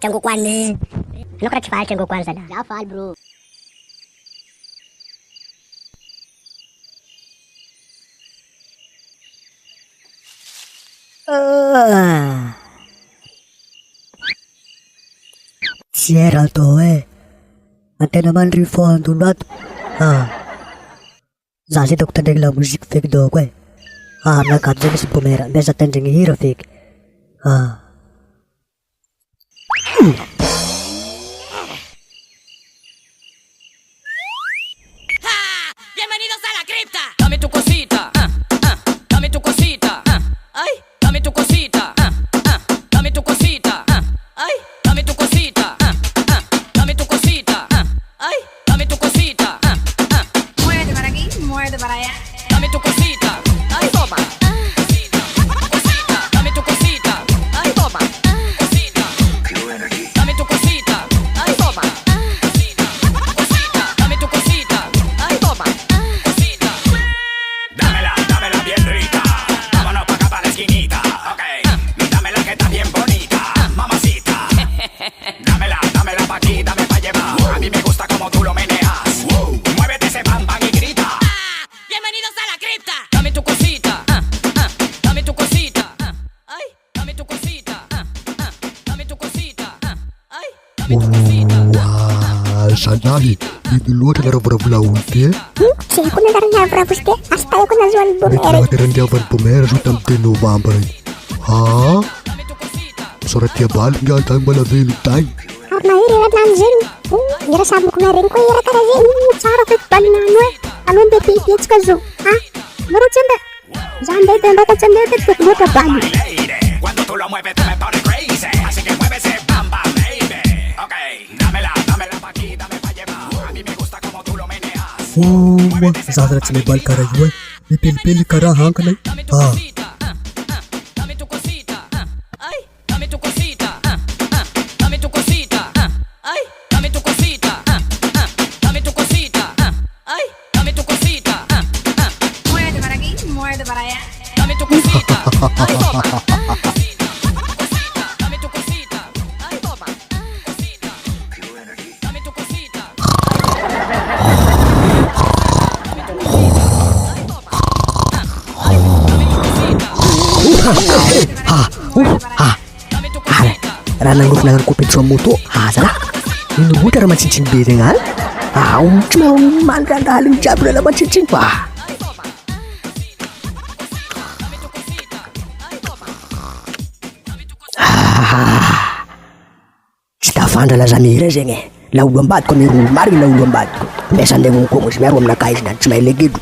Trangoko any. Anao karaha tsy faly trangoko any zalahy. Za faly bro. Tsy hay raha atao e. Antena mandry fo andolo ato. Za zay dako tandregny la mozika feky dako e. Aminakato zay misy bomera. Mbeza tandregny hira feky. Bienvenidos a la cripta. Dame tu cosita. Dame tu cosita. Ay, dame tu cosita. Dame tu cosita. Ay, dame tu cosita. Dame tu cosita. Ay, dame tu cosita. Muévete para aquí, muévete para allá. Dame tu cosita. Ay, toma. Cosita. Dame tu cosita. Ay, toma. Cosita. Dame tu cosita. Ay, toma. Cosita. Dame tu cosita. Ay, toma. Cosita. Dámela bien rica. Vámonos pa' acá pa' la esquinita. Ok. Dámela que está bien bonita. Mamacita. Dámela pa' aquí, dame pa' llevar. A mí me gusta como tú lo meneas. Muévete ese bam bam y grita. Bienvenidos a la cripta. Dame tu cosita. Dame tu cosita. Ay, dame tu cosita. Dame tu cosita. Ay, dame tu cosita. Zalahy, biby loatra na ravoravo ty e. Tsy haiko na raha niavy sy te. Asta haiko na zoan'ny Mety bomera. raha tena ndiavan'ny bomera zo tamin'ny teny novambra iny. Dame tu cosita. Misaoratia baly nga tany mbola velo tany. Ary mahery anany zeny. Ira saboko na regny koa ira karaha zeny. Tsara feky balinano e. Ano nde pipitsika zo. Maro tsy ande. Za ndeha tembaka tsy andeha feky feky loatra bali. Lady, cuando tú lo mueves tú me pones crazy. Así que mueve ese bam bam baby. Ok. Dámela pa' aquí, dame pa' llevar. A mí me gusta como tú lo meneas. Zaza tsy mahay baly karaha io e. Mipelipely karaha hankana e. Dame tu cosita. Dame tu cosita. Ay, dame tu cosita. Dame tu cosita. Ay, dame tu cosita. Dame tu cosita. Ay, dame tu cosita. Muévete para aquí, muévete para allá. Dame tu cosita. Ay, toma. Cosita. Dame tu cosita. Ay, toma. Cosita. Dame tu cosita. Dame tu cosita. Raha nanofona agnano compétition moto. Zalahy. Ino ohatra raha matsintsiny be regny any? Tsy mahay mandrandraha aligny jiaby raha matsintsiny fa. Tsy tafandra laza mihira zegny e. La olo ambadiko amy olo marigny la olo ambadiko. Mbesa andeha monkogno izy miaro aminakahy izy niany tsy mahay Lengidro.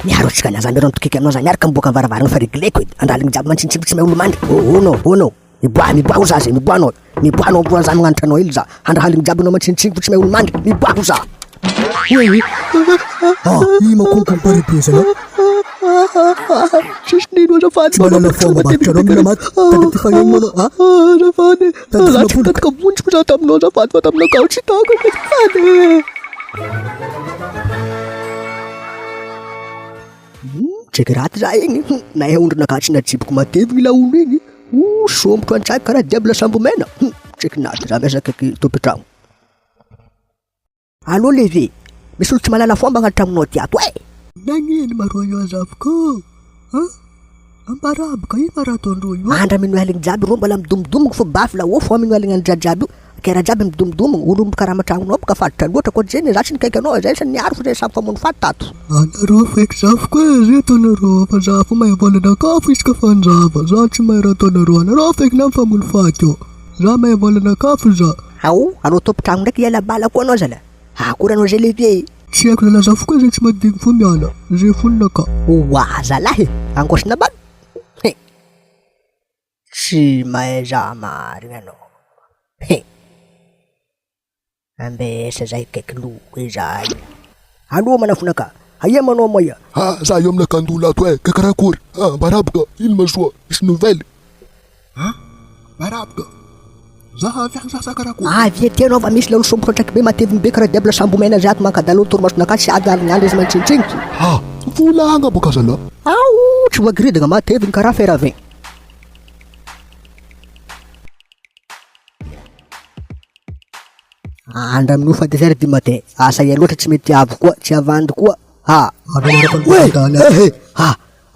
Miaro atsika laza miaro amitokiky aminao za miaraka miboaka amivaravarana fa regleko edy. Andraligny jiaby mantsintsiny tsy mahay olo mandry. Oh no. Miboaho za zay, miboahanao mboa za magnanitra anao ily za. Andrahaligny jiaby anao mantsintsiny fa tsy mahay olo mandry. Miboaho za. Makonko pare be zala. Tsisy nino azafady. Manana fomba matranao mila maty. Tady ty fagnegno anao. Azafady. Za tsy tataka vonjiko za taminao azafady fa taminakao tsy tako azafady. Tseky raty za igny. Nahay ondronaka tsy najiboko matevigny la olo igny. Somboko antsaiko karaha diable la sambo mena. Tseky naty za miazaka tompetragno. Allô levé. Misy olo tsy malala fomba agnaty tragnonao ty ato e. Nagnino marô io azavoko? Ambarabaka ino mara ataondreo io? Andra mino aligny jiaby rô mbola midomodomogno fo bafy la ofo mino aligny andra jiaby io. Kera jiaby midomodomogno olo karaha matragnonao baka fatotra loatra koa zany za tsy nikaiky anao zay sa niaro fa zay samy famono faty tato. Anareo feky zafo koa zay ataonareo fa za fo mahay volanakafo isaka fanjava za tsy mahay raha ataonareo anareo feky na mifamono faty io. Za mahay volanakafo za. Anao tompotragno ndraiky hiala bala koa anao zala. Akory anao zay levier. Tsy haiko lalazafo koa zay tsy madigny fo miala. Zay fononaka. Zalahy angosina bana. Tsy mahay za marigny anao. Ambesa zay kaiky loko izay. Alô manafonaka. Aia manao moia. Za io aminaka andola ato e. Ka karakory. Barabaka. Ino masoa. Misy nouvelle. Barabaka. Za karakory. Avy ety anao fa misy la olo somboka antraiky be mateviny be karaha diable sambo mena zay ato mankadalo torimasonaka tsy ady alignandro izy mantsintsinky. Volanga boka zala. Tsy voagiridagna mateviny karaha feravin. Andramin'io fa dessert ty mate. Asa ia loatra tsy mety avo koa, tsy avandy koa. Ha. Ha.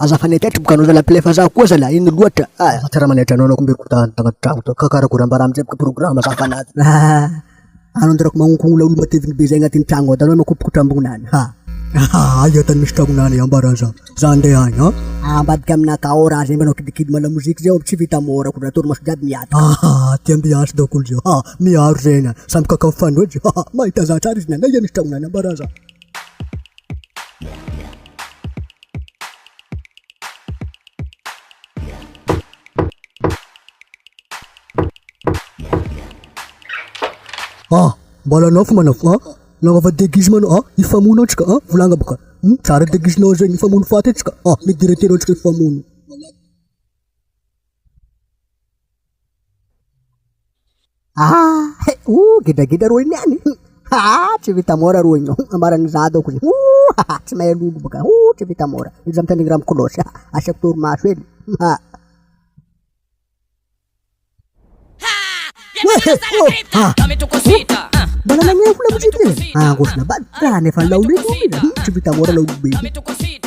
Aza fanetatra bokanao zala plefa za koa zala ino loatra. Tsara manetra anao ko mbeko tany tragno to kakarakora ambaramjay boka programme za fanaty. Anao ndrako magnonkognola olo mateviny be zay agnatin'ny tragno ao tanao makopoko trambonany. Ha. Aia tany misy tragnonany ambaraza. Za andeha any ha. Ambadika aminaka ora zay manao kidikidy mala mozika zay tsy vita mora ko natoro maso jiaby miady. Ty ambiance dako zio. Ha, miaro zena. Samby kakao fanojo. Ha, mahita za tsara izy nana misy tragnonany ambaraza. Mbala anao fa manafo nagnaova déguisement anao ifamono antsika volagna baka tsara déguisement zegny ifamono faty antsika midireter antsika ifamono gidagida ro niany tsy vita mora ro igny ambarany za dako zegny tsy mahay lolo baka tsy vita mora izy mitandregny raha mikolosy asako torimaso ely Dame tu cosita. Bala na niya ko lang music eh. Angos na ba? Nefa laulin mo. Chibita mo ra laulin. Dame tu cosita.